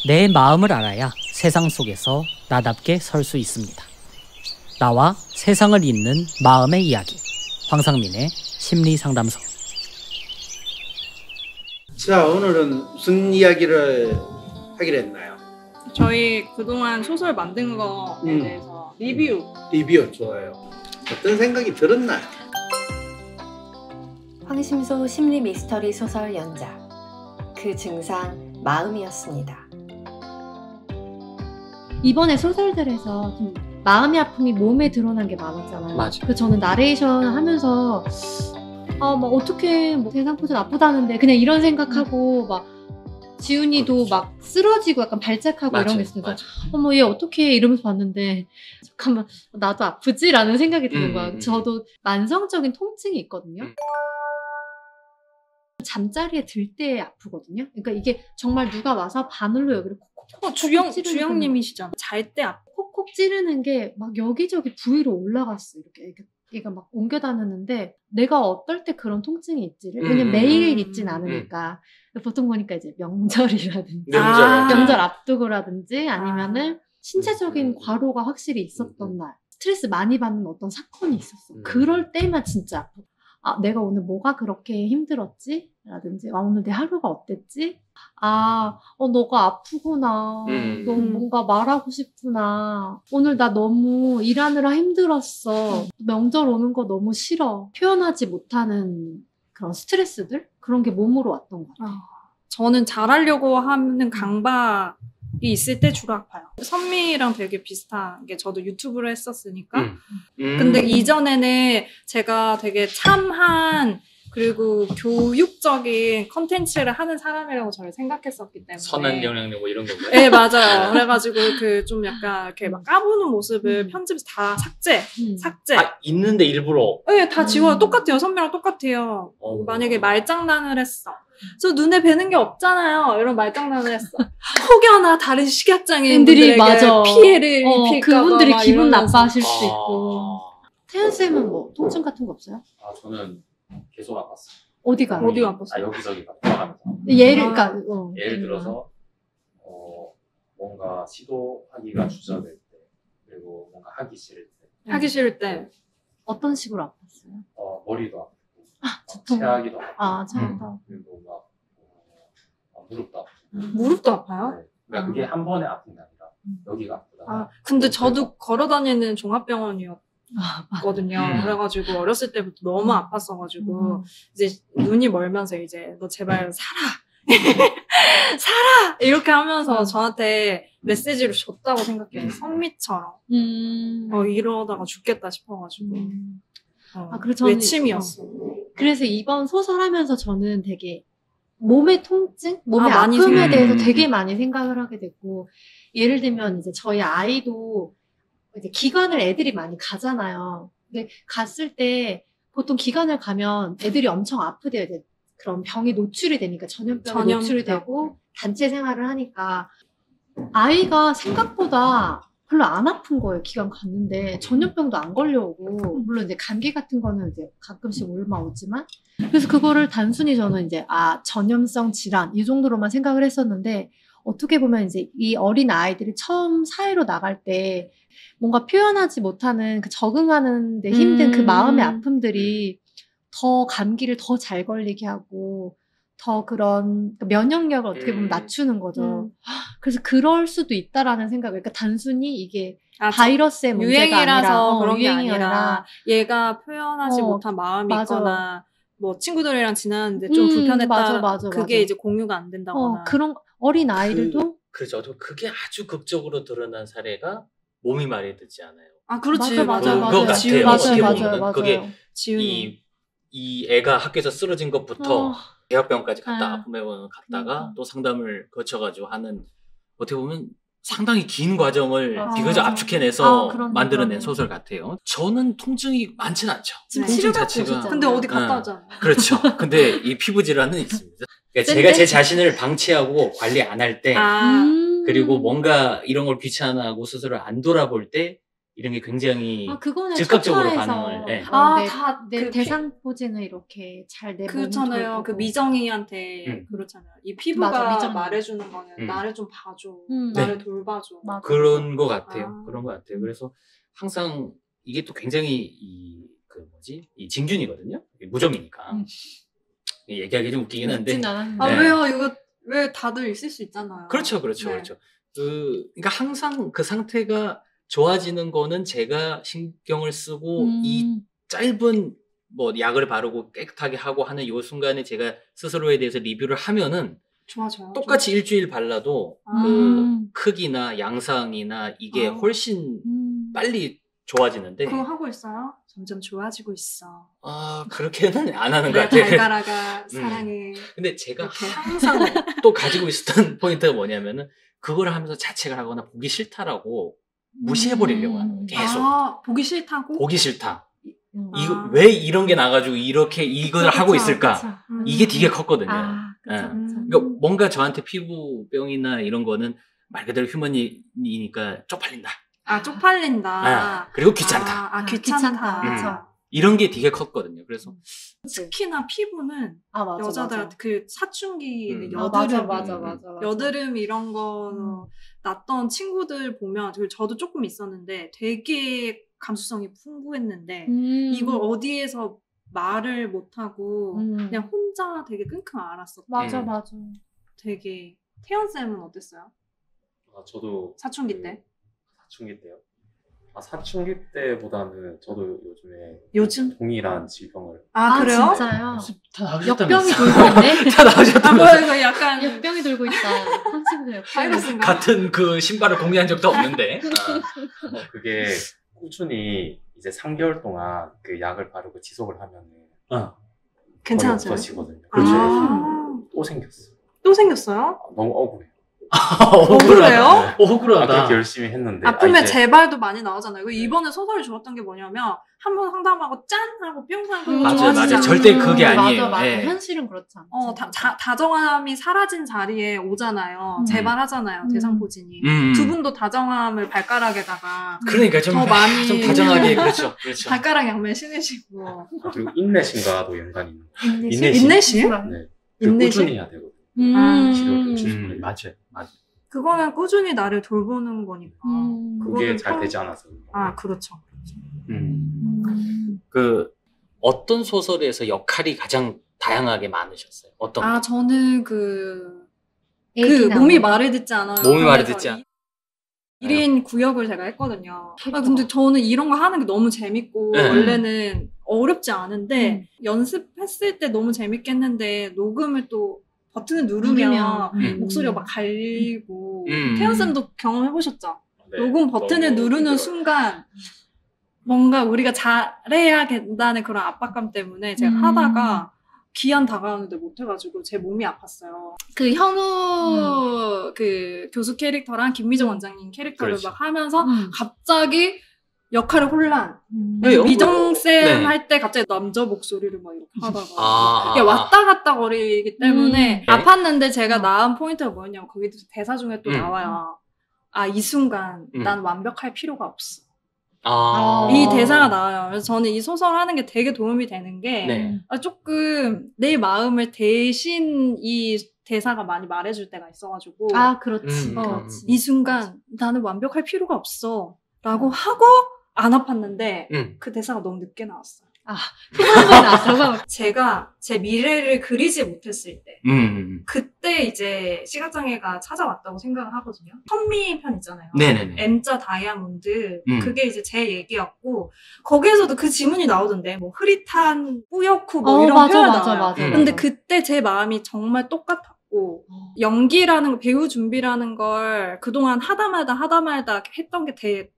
내 마음을 알아야 세상 속에서 나답게 설 수 있습니다. 나와 세상을 잇는 마음의 이야기. 황상민의 심리상담소. 자, 오늘은 무슨 이야기를 하기로 했나요? 저희 그동안 소설 만든 거에 대해서 리뷰 좋아요. 어떤 생각이 들었나요? 황심소 심리 미스터리 소설 연작. 그 증상 마음이었습니다. 이번에 소설들에서 좀 마음의 아픔이 몸에 드러난 게 많았잖아요. 맞아. 그 저는 나레이션 하면서 막 어떻게 세상 포즈 나쁘다는데 그냥 이런 생각하고 막 지훈이도 막 쓰러지고 약간 발작하고 이런 게 있어서 어머 얘 어떻게 이러면서 봤는데 잠깐만 나도 아프지라는 생각이 드는 거야. 저도 만성적인 통증이 있거든요. 잠자리에 들 때 아프거든요. 그러니까 이게 정말 누가 와서 바늘로 여기를 콕콕 주영님이시잖아. 잘 때 콕콕 찌르는 게 막 여기저기 부위로 올라갔어. 이렇게 얘가 막 옮겨 다녔는데 내가 어떨 때 그런 통증이 있지를 왜냐면 매일 있진 않으니까 보통 보니까 이제 명절이라든지 명절 앞두고라든지 아니면은 신체적인 과로가 확실히 있었던 날 스트레스 많이 받는 어떤 사건이 있었어. 그럴 때만 진짜 아파. 아, 내가 오늘 뭐가 그렇게 힘들었지? 라든지, 아, 오늘 내 하루가 어땠지? 아, 너가 아프구나. 너 뭔가 말하고 싶구나. 오늘 나 너무 일하느라 힘들었어. 명절 오는 거 너무 싫어. 표현하지 못하는 그런 스트레스들? 그런 게 몸으로 왔던 것 같아요. 저는 잘하려고 하는 강박이 있을 때 주로 아파요. 선미랑 되게 비슷한 게 저도 유튜브를 했었으니까. 근데 이전에는 제가 되게 참한 그리고 교육적인 컨텐츠를 하는 사람이라고 저를 생각했었기 때문에 선한 영향력 뭐 이런 거고요? 네, 맞아요. 그래가지고 그 좀 약간 이렇게 막 까부는 모습을 편집에서 다 삭제. 아, 있는데 일부러? 네, 다 지워요. 똑같아요. 선배랑 똑같아요. 만약에 말장난을 했어. 저 눈에 뵈는 게 없잖아요. 이런 말장난을 했어. 혹여나 다른 식약장애인들에게 피해를 입힐까 그분들이 기분 이러면서. 나빠하실 수 있고. 태연쌤은 뭐 통증 같은 거 없어요? 아, 저는 계속 아팠어요. 어디가? 어디가 아팠어요? 아, 여기저기가 돌아가면서. 예를 들어서, 뭔가 시도하기가 주저될 때, 그리고 뭔가 하기 싫을 때. 하기 싫을 때. 어떤 식으로 아팠어요? 머리도 아프고, 두통. 체하기도 아프고, 체하다. 그리고 막, 무릎도 아프고. 무릎도 아파요? 네. 그러니까 그게 한 번에 아픈 게 아니라, 여기가 아프다. 아, 근데 저도 걸어 다니는 종합병원이었거든요. 그래가지고 어렸을 때부터 너무 아팠어가지고 이제 눈이 멀면서 이제 너 제발 살아 살아 이렇게 하면서 저한테 메시지를 줬다고 생각해요. 선미처럼 이러다가 죽겠다 싶어가지고 그래서 외침이었어. 그래서 이번 소설 하면서 저는 되게 몸의 통증, 몸의 많이 아픔에 대해서 되게 많이 생각을 하게 됐고, 예를 들면 이제 저희 아이도 이제 기관을 애들이 많이 가잖아요. 근데 갔을 때 보통 기관을 가면 애들이 엄청 아프대요. 이제 그런 병이 노출이 되니까 전염병에 노출이 되고 단체 생활을 하니까 아이가 생각보다 별로 안 아픈 거예요. 기관 갔는데 전염병도 안 걸려오고 물론 이제 감기 같은 거는 이제 가끔씩 올라오지만 그래서 그거를 단순히 저는 이제 전염성 질환 이 정도로만 생각을 했었는데 어떻게 보면 이제 이 어린 아이들이 처음 사회로 나갈 때 뭔가 표현하지 못하는 그 적응하는 데 힘든 그 마음의 아픔들이 더 감기를 더 잘 걸리게 하고 더 그런 면역력을 어떻게 보면 낮추는 거죠. 그래서 그럴 수도 있다라는 생각을 그러니까 단순히 이게 바이러스의 문제가 유행이라서 아니라 그런 게 아니라 얘가 표현하지 못한 마음이 있거나 뭐 친구들이랑 지나는데 좀 불편했다. 그게 이제 공유가 안 된다거나 그런 어린 아이들도 그렇죠. 그게 아주 극적으로 드러난 사례가 몸이 말이 듣지 않아요. 아, 그렇지. 맞아요. 그거 같아요. 맞아요. 그게 지훈이 이 애가 학교에서 쓰러진 것부터 대학병원까지 아픔병원 갔다가 또 상담을 거쳐가지고 하는 어떻게 보면 상당히 긴 과정을 비교적 압축해내서 만들어낸 소설 같아요. 저는 통증이 많진 않죠. 통증 자체가. 근데 어디 갔다 왔잖아요. 그렇죠. 근데 이 피부 질환은 있습니다. 그러니까 제가 제 자신을 방치하고 관리 안 할 때, 그리고 뭔가 이런 걸 귀찮아하고 스스로 안 돌아볼 때 이런 게 굉장히 그거는 즉각적으로 초파에서 반응을. 네. 내 그 대상 포진을 이렇게 잘 내 몸을 그렇잖아요. 그 미정이한테 그렇잖아요. 이 피부가 맞아, 미정이. 말해주는 거는 나를 좀 봐줘, 네. 나를 돌봐줘. 맞아. 그런 것 같아요. 그런 것 같아요. 그래서 항상 이게 또 굉장히 이 진균이거든요. 무좀이니까. 얘기하기 좀 웃기긴 한데. 네. 왜요? 이거 왜 다들 있을 수 있잖아요. 그렇죠. 네. 그러니까 항상 그 상태가 좋아지는 거는 제가 신경을 쓰고 이 짧은 뭐 약을 바르고 깨끗하게 하고 하는 이 순간에 제가 스스로에 대해서 리뷰를 하면은 좋아져요. 똑같이 일주일 발라도 그 크기나 양상이나 이게 훨씬 빨리 좋아지는데. 그거 하고 있어요? 점점 좋아지고 있어. 그렇게는 안 하는 것 같아요. 발가락아 사랑해. 근데 제가 이렇게. 항상 또 가지고 있었던 포인트가 뭐냐면은 그걸 하면서 자책을 하거나 보기 싫다라고 무시해버리려고 하는 거예요. 계속. 보기 싫다고? 보기 싫다. 왜 이런 게 나가지고 이렇게 이걸 하고 있을까? 이게 되게 컸거든요. 그러니까 뭔가 저한테 피부병이나 이런 거는 말 그대로 휴먼이니까 쪽팔린다. 쪽팔린다. 그리고 귀찮다. 귀찮다. 이런 게 되게 컸거든요. 그래서 특히나 피부는 맞아, 여자들한테 그 사춘기 여드름, 맞아. 여드름 이런 거 났던 친구들 보면 저도 조금 있었는데 되게 감수성이 풍부했는데 이걸 어디에서 말을 못하고 그냥 혼자 되게 끙끙 앓았었고 맞아. 되게 태연쌤은 어땠어요? 저도 사춘기 때? 사춘기 때요? 사춘기 때보다는 저도 요즘? 동일한 질병을 그래요? 진짜요? 다 나오셨다면서요? 역병이 돌고 있네? 다 나오셨다면서요? 이거 약간 역병이 돌고 있다. 한식으로 바이러스인가? 같은 그 신발을 공유한 적도 없는데. 그게 꾸준히 이제 3개월 동안 그 약을 바르고 지속을 하면은 괜찮아져요? 없어지거든요. 그렇죠. 또 생겼어요. 또 생겼어요? 너무 억울해요. 억울해요? 억울하다. 그렇게 열심히 했는데 아프면 재발도 많이 나오잖아요. 이번에 소설이 좋았던 게 뭐냐면 한 번 상담하고 짠 하고 뿅 하고 맞아. 절대 그게 아니에요. 맞아. 네. 현실은 그렇지 않죠. 다정함이 사라진 자리에 오잖아요. 재발하잖아요. 대상포진이. 두 분도 다정함을 발가락에다가 그러니까 더 많이 좀 다정하게 그렇죠. 발가락 양말 신으시고. 그리고 인내심과도 연관이 있는 거예요. 인내심? 네. 인내심? 꾸준히 해야 되거든요. 치료를 꾸준히. 맞아요. 그거는 꾸준히 나를 돌보는 거니까. 그게 잘 되지 않아서. 그렇죠. 그 어떤 소설에서 역할이 가장 다양하게 많으셨어요? 어떤? 저는 그 몸이 말을 듣지 않아요. 몸이 말을 듣지 않아. 1인 구역을 제가 했거든요. 근데 저는 이런 거 하는 게 너무 재밌고 원래는 어렵지 않은데 연습했을 때 너무 재밌게 했는데 녹음을 또 버튼을 누르면 목소리가 막 갈리고 태연쌤도 경험해보셨죠? 네, 녹음 버튼을 누르는 순간 뭔가 우리가 잘해야 된다는 그런 압박감 때문에 제가 하다가 기한 다가오는데 못해가지고 제 몸이 아팠어요. 그 현우 그 교수 캐릭터랑 김미정 원장님 캐릭터를 그렇죠. 막 하면서 갑자기 역할의 혼란. 왜요? 미정쌤 할 때 갑자기 남자 목소리를 막 이렇게 하다가 이게 왔다 갔다 거리기 때문에 아팠는데 제가 나은 포인트가 뭐였냐면 거기 대사 중에 또 나와요. 이 순간 난 완벽할 필요가 없어. 이 대사가 나와요. 그래서 저는 이 소설 하는 게 되게 도움이 되는 게 조금 내 마음을 대신 이 대사가 많이 말해줄 때가 있어가지고 그렇지. 이 순간 나는 완벽할 필요가 없어 라고 하고 안 아팠는데 그 대사가 너무 늦게 나왔어요. 제가 제 미래를 그리지 못했을 때 그때 이제 시각장애가 찾아왔다고 생각을 하거든요. 선미 편 있잖아요. 네네네. M자 다이아몬드 그게 이제 제 얘기였고 거기에서도 그 지문이 나오던데 뭐 흐릿한 뿌옇고 뭐 이런 표현 나와요. 맞아. 근데 그때 제 마음이 정말 똑같았고 연기라는 거, 배우 준비라는 걸 그동안 하다 말다 했던 게 되게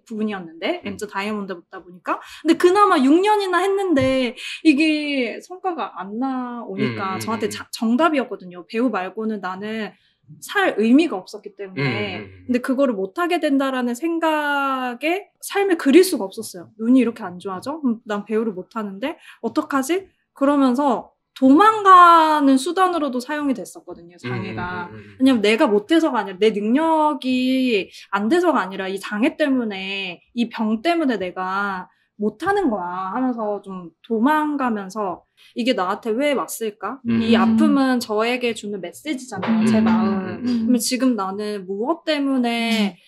부분이었는데 M자 다이아몬드다 보니까 근데 그나마 6년이나 했는데 이게 성과가 안 나오니까 저한테 정답이었거든요. 배우 말고는 나는 살 의미가 없었기 때문에 근데 그거를 못하게 된다라는 생각에 삶을 그릴 수가 없었어요. 눈이 이렇게 안 좋아져? 난 배우를 못하는데 어떡하지? 그러면서 도망가는 수단으로도 사용이 됐었거든요, 장애가. 왜냐면 내가 못해서가 아니라 내 능력이 안 돼서가 아니라 이 장애 때문에 이 병 때문에 내가 못하는 거야 하면서 좀 도망가면서 이게 나한테 왜 왔을까? 이 아픔은 저에게 주는 메시지잖아요, 제 마음. 그러면 지금 나는 무엇 때문에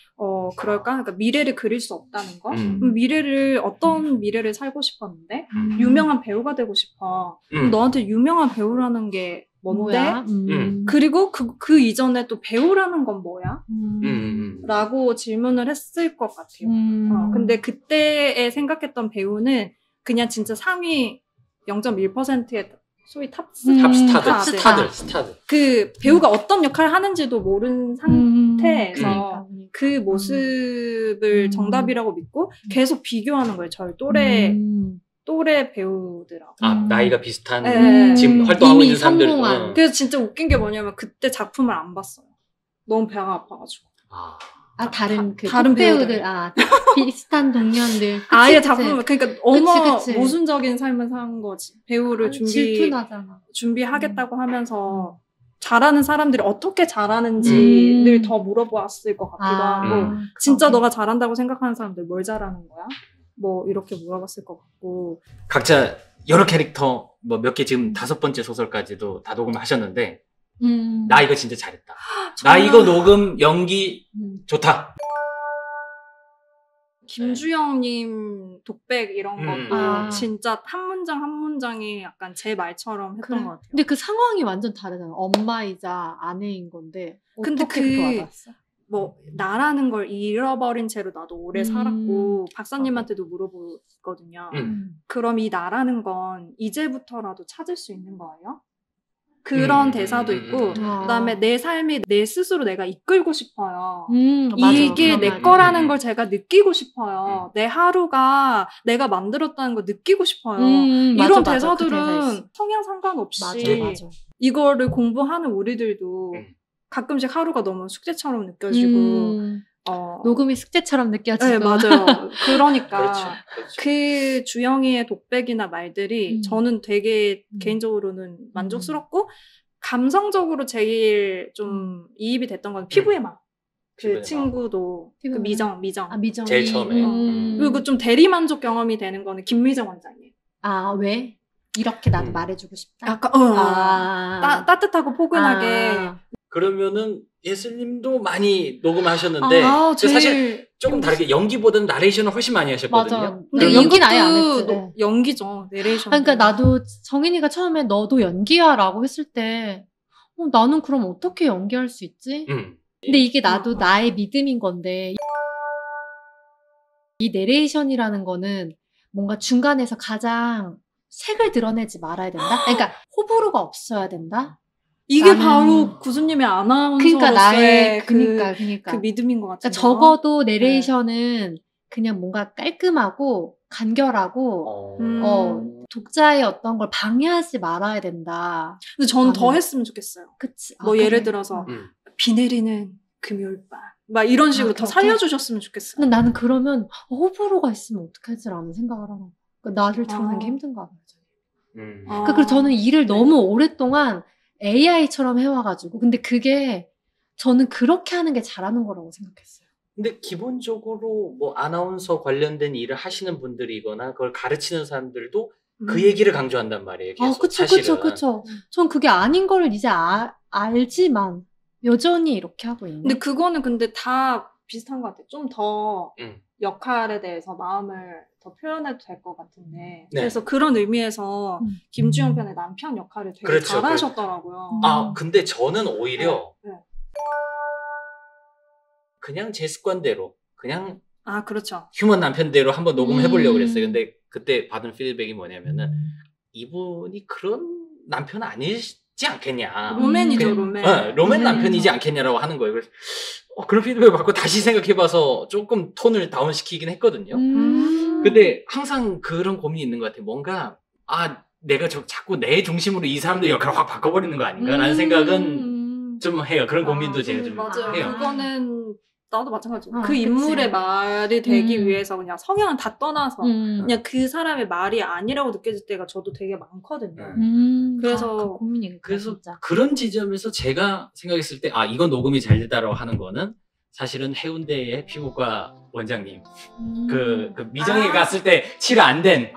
그럴까? 그러니까 미래를 그릴 수 없다는 거? 그럼 어떤 미래를 살고 싶었는데? 유명한 배우가 되고 싶어. 그럼 너한테 유명한 배우라는 게 뭔데? 그리고 그 이전에 또 배우라는 건 뭐야? 라고 질문을 했을 것 같아요. 근데 그때에 생각했던 배우는 그냥 진짜 상위 0.1%의 소위 스타들. 그 배우가 어떤 역할을 하는지도 모르는 상태에서 그 모습을 정답이라고 믿고 계속 비교하는 거예요. 저희 또래 배우들하고. 나이가 비슷한 지금 활동하고 있는 사람들. 그래서 진짜 웃긴 게 뭐냐면 그때 작품을 안 봤어요. 너무 배가 아파가지고. 다른 다른 배우들, 비슷한 동년들. 아예 작품을, 그러니까 그치. 모순적인 삶을 산 거지. 배우를 질투나잖아. 준비하겠다고 하면서 잘하는 사람들이 어떻게 잘하는지를 더 물어보았을 것 같기도 하고, 진짜 너가 잘한다고 생각하는 사람들 뭘 잘하는 거야? 뭐 이렇게 물어봤을 것 같고. 각자 여러 캐릭터 뭐 몇 개 지금 5번째 소설까지도 다 녹음하셨는데 나 이거 진짜 잘했다. 나 이거 녹음 연기 좋다. 김주영님 독백 이런 것도 진짜 한 문장 한 문장이 약간 제 말처럼 했던 것 같아요. 근데 그 상황이 완전 다르잖아. 엄마이자 아내인 건데 근데 어떻게 와닿았어? 뭐 나라는 걸 잃어버린 채로 나도 오래 살았고 박사님한테도 물어보거든요. 그럼 이 나라는 건 이제부터라도 찾을 수 있는 거예요? 그런 대사도 있고 그다음에 내 삶이 내 스스로 내가 이끌고 싶어요. 이게 내 거라는 걸 제가 느끼고 싶어요. 내 하루가 내가 만들었다는 걸 느끼고 싶어요. 이런 대사들은 성향 상관없이 맞아. 이거를 공부하는 우리들도 가끔씩 하루가 너무 숙제처럼 느껴지고 녹음이 숙제처럼 느껴지고. 네, 맞아요. 그러니까 그렇죠. 그 주영이의 독백이나 말들이 저는 되게 개인적으로는 만족스럽고 감성적으로 제일 좀 이입이 됐던 건 피부의 맛. 그 친구도 그 미정. 제일 처음에. 그리고 좀 대리만족 경험이 되는 거는 김미정 원장님. 왜? 이렇게 나도 말해주고 싶다. 약간 따뜻하고 포근하게. 그러면은 예슬님도 많이 녹음하셨는데 사실 조금 다르게 연기보다는 나레이션을 훨씬 많이 하셨거든요. 맞아. 근데 연기는 아예 안 했지. 연기죠. 내레이션. 그러니까 나도 정인이가 처음에 너도 연기야라고 했을 때 나는 그럼 어떻게 연기할 수 있지? 근데 이게 나도 나의 믿음인 건데 이 내레이션이라는 거는 뭔가 중간에서 가장 색을 드러내지 말아야 된다? 그러니까 호불호가 없어야 된다? 이게 바로 구수님의 아나운서로서의 그러니까. 그 믿음인 것 같아요. 그러니까 적어도 내레이션은 그냥 뭔가 깔끔하고 간결하고 독자의 어떤 걸 방해하지 말아야 된다. 근데 저는 더 했으면 좋겠어요. 그치. 뭐 예를 들어서 비 내리는 금요일밤 막 이런 식으로 더 살려주셨으면 좋겠어요. 근데 나는 그러면 호불호가 있으면 어떡하지라는 생각을 하나. 그러니까 나를 드러내는 게 힘든가 봐요. 그러니까 저는 일을 너무 오랫동안 AI처럼 해와가지고 근데 그게 저는 그렇게 하는 게 잘하는 거라고 생각했어요. 근데 기본적으로 뭐 아나운서 관련된 일을 하시는 분들이거나 그걸 가르치는 사람들도 그 얘기를 강조한단 말이에요. 계속. 그쵸. 전 그게 아닌 걸 이제 알지만 여전히 이렇게 하고 있는. 근데 그거는 근데 다 비슷한 것 같아요. 좀 더 역할에 대해서 마음을 더 표현해도 될 것 같은데. 그래서 그런 의미에서 김주영 편의 남편 역할을 되게 잘하셨더라고요. 근데 저는 오히려 그냥 제 습관대로 그냥 그렇죠. 휴먼 남편대로 한번 녹음해보려고 그랬어요. 근데 그때 받은 피드백이 뭐냐면은 이분이 그런 남편 아니지 않겠냐. 로맨이죠, 로맨. 로맨 남편이지 않겠냐라고 하는 거예요. 그래서 그런 피드백을 받고 다시 생각해봐서 조금 톤을 다운시키긴 했거든요. 근데 항상 그런 고민이 있는 것 같아요. 뭔가 내가 자꾸 내 중심으로 이 사람들 역할을 확 바꿔버리는 거 아닌가라는 생각은 좀 해요. 그런 고민도 제가 좀 맞아요. 해요. 그거는 나도 마찬가지고 그 그치. 인물의 말이 되기 음. 위해서 그냥 성향을 다 떠나서 그냥 그 사람의 말이 아니라고 느껴질 때가 저도 되게 많거든요. 그래서 그 고민이겠다. 그래서 진짜. 그런 지점에서 제가 생각했을 때, 아, 이건 녹음이 잘 됐다라고 하는 거는 사실은 해운대의 피부과 원장님. 그 미정이 갔을 때 치료 안 된,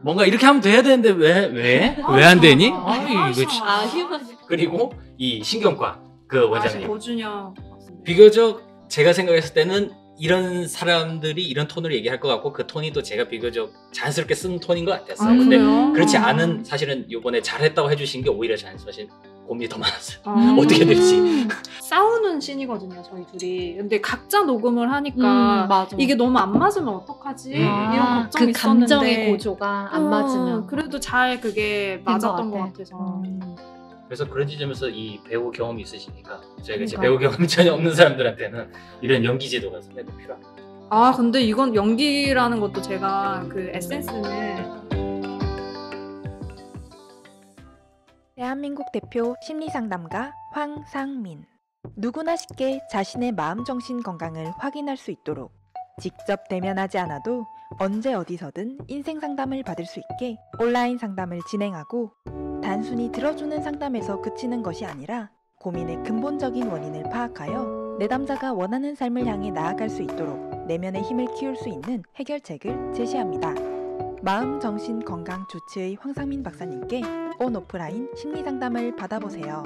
뭔가 이렇게 하면 돼야 되는데 왜 안 되니? 이거 휴먼. 그리고 이 신경과 그 원장님. 고준영. 비교적 제가 생각했을 때는 이런 사람들이 이런 톤으로 얘기할 것 같고 그 톤이 또 제가 비교적 자연스럽게 쓴 톤인 것 같았어요. 근데 그래요? 그렇지 않은, 사실은 이번에 잘했다고 해주신 게 오히려 사실 고민이 더 많았어요. 어떻게 될지. 싸우는 씬이거든요, 저희 둘이. 근데 각자 녹음을 하니까 맞아. 이게 너무 안 맞으면 어떡하지? 이런 걱정이 그 감정의 있었는데 고조가 안 맞으면. 그래도 잘 그게 것 맞았던 것 같아. 같아서. 그래서 그런 지점에서 이 배우 경험이 있으시니까 저희가 이제 그러니까. 배우 경험이 전혀 없는 사람들한테는 이런 연기 지도가 상당히 필요합니다. 아, 근데 이건 연기라는 것도 제가 그 에센스는 대한민국 대표 심리상담가 황상민. 누구나 쉽게 자신의 마음정신 건강을 확인할 수 있도록 직접 대면하지 않아도 언제 어디서든 인생 상담을 받을 수 있게 온라인 상담을 진행하고 단순히 들어주는 상담에서 그치는 것이 아니라 고민의 근본적인 원인을 파악하여 내담자가 원하는 삶을 향해 나아갈 수 있도록 내면의 힘을 키울 수 있는 해결책을 제시합니다. 마음, 정신, 건강, 조치의 황상민 박사님께 온 오프라인 심리상담을 받아보세요.